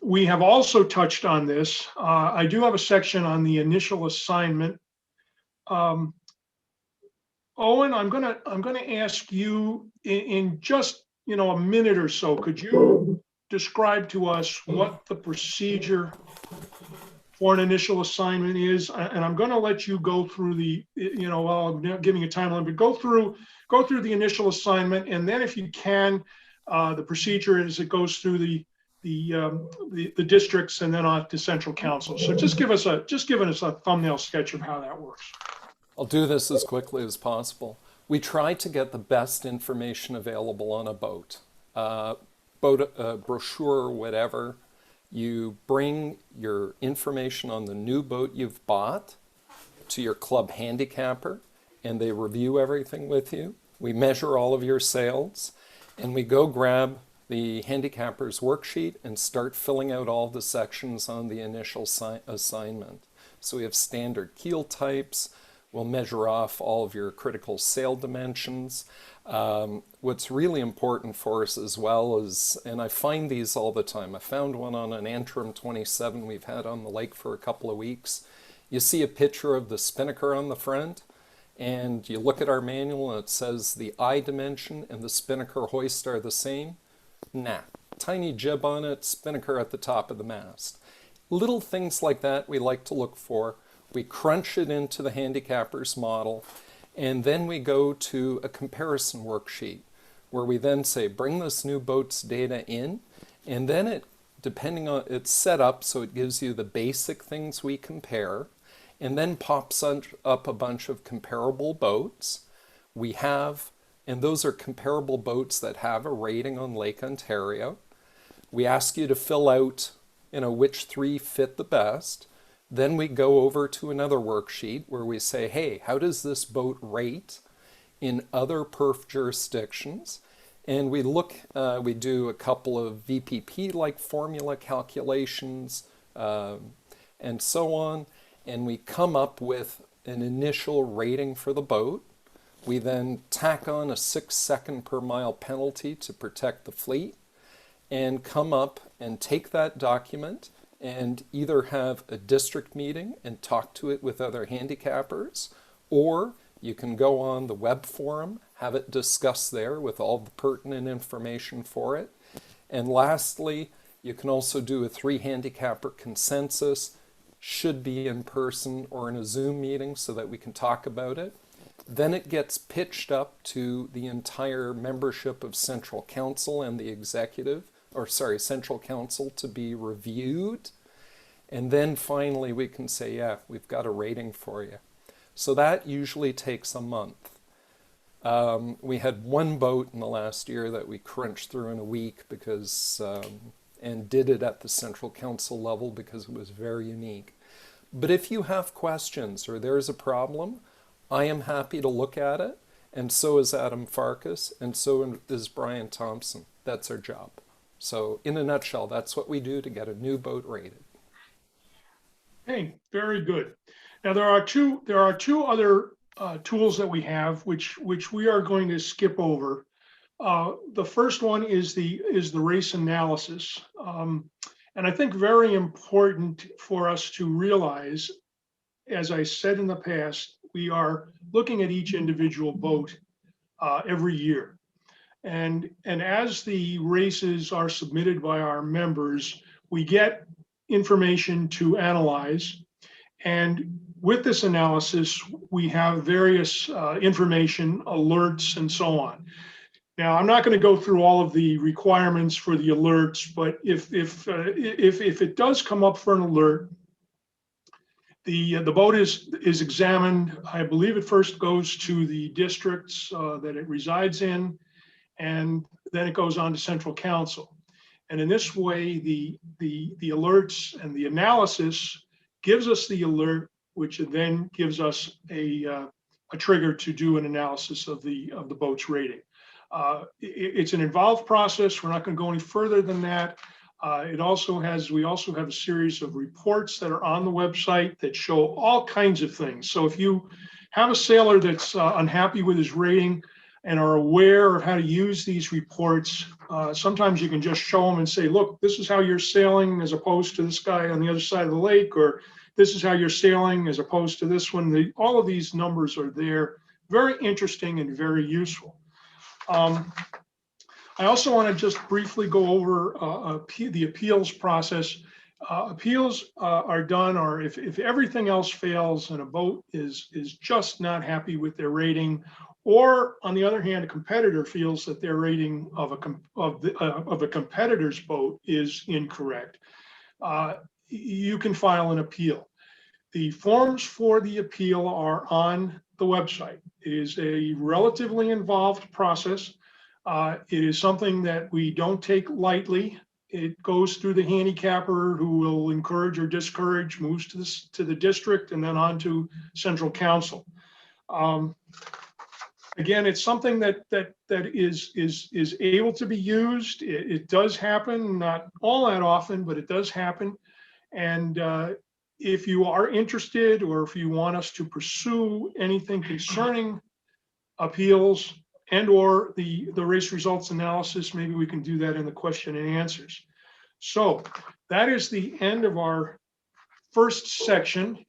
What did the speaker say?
We have also touched on this. I do have a section on the initial assignment. Owen, I'm gonna ask you in just a minute or so. Could you describe to us what the procedure for an initial assignment is? And I'm going to let you go through the, while I'm giving you a timeline, but go through the initial assignment, and then if you can, the procedure is it goes through the districts and then on to central council. So just giving us a thumbnail sketch of how that works. I'll do this as quickly as possible. We try to get the best information available on a boat, brochure or whatever. You bring your information on the new boat you've bought to your club handicapper, and they review everything with you. We measure all of your sales, and we go grab the handicapper's worksheet and start filling out all the sections on the initial assignment. So we have standard keel types. We'll measure off all of your critical sail dimensions. What's really important for us as well is, and I find these all the time, I found one on an Antrim 27 we've had on the lake for a couple of weeks. You see a picture of the spinnaker on the front, and you look at our manual and it says the eye dimension and the spinnaker hoist are the same. Nah, tiny jib on it, spinnaker at the top of the mast. Little things like that we like to look for. We crunch it into the handicapper's model, and then we go to a comparison worksheet where we then say, bring this new boat's data in, and then it, depending on, it's set up so it gives you the basic things we compare, and then pops up a bunch of comparable boats. We have, and those are comparable boats that have a rating on Lake Ontario. We ask you to fill out, which three fit the best. Then we go over to another worksheet where we say, hey, how does this boat rate in other perf jurisdictions? And we look, we do a couple of VPP-like formula calculations and so on, and we come up with an initial rating for the boat. We then tack on a 6-second per mile penalty to protect the fleet, and come up and take that document and either have a district meeting and talk to it with other handicappers, or you can go on the web forum, have it discussed there with all the pertinent information for it. And lastly, you can also do a 3-handicapper consensus, should be in person or in a Zoom meeting so that we can talk about it. Then it gets pitched up to the entire membership of Central Council and the Central Council to be reviewed. And then finally we can say, yeah, we've got a rating for you. So that usually takes a month. We had one boat in the last year that we crunched through in a week because, and did it at the Central Council level because it was very unique. But if you have questions or there's a problem, I am happy to look at it, and so is Adam Farkas, and so is Brian Thompson. That's our job. So in a nutshell, that's what we do to get a new boat rated. Hey, very good. Now there are two other tools that we have, which we are going to skip over. The first one is the race analysis, and I think very important for us to realize, as I said in the past, we are looking at each individual boat every year. And as the races are submitted by our members, we get information to analyze. And with this analysis, we have various information, alerts, and so on. Now, I'm not going to go through all of the requirements for the alerts, but if it does come up for an alert, the boat is examined. I believe it first goes to the districts that it resides in, and then it goes on to Central Council. And in this way, the alerts and the analysis gives us the alert, which then gives us a trigger to do an analysis of the boat's rating. It's an involved process. We're not going to go any further than that. We also have a series of reports that are on the website that show all kinds of things. So if you have a sailor that's unhappy with his rating, and are aware of how to use these reports, sometimes you can just show them and say, look, this is how you're sailing as opposed to this guy on the other side of the lake, or this is how you're sailing as opposed to this one. All of these numbers are there. Very interesting and very useful. I also want to just briefly go over the appeals process. Appeals are done, or if everything else fails and a boat is just not happy with their rating, or on the other hand, a competitor feels that their rating of a competitor's boat is incorrect, you can file an appeal. The forms for the appeal are on the website. It is a relatively involved process. It is something that we don't take lightly. It goes through the handicapper, who will encourage or discourage, moves to the district, and then on to central council. Again, it's something that is able to be used. It does happen, not all that often, but it does happen. And if you are interested, or if you want us to pursue anything concerning appeals and or the race results analysis, maybe we can do that in the question and answers. So that is the end of our first section.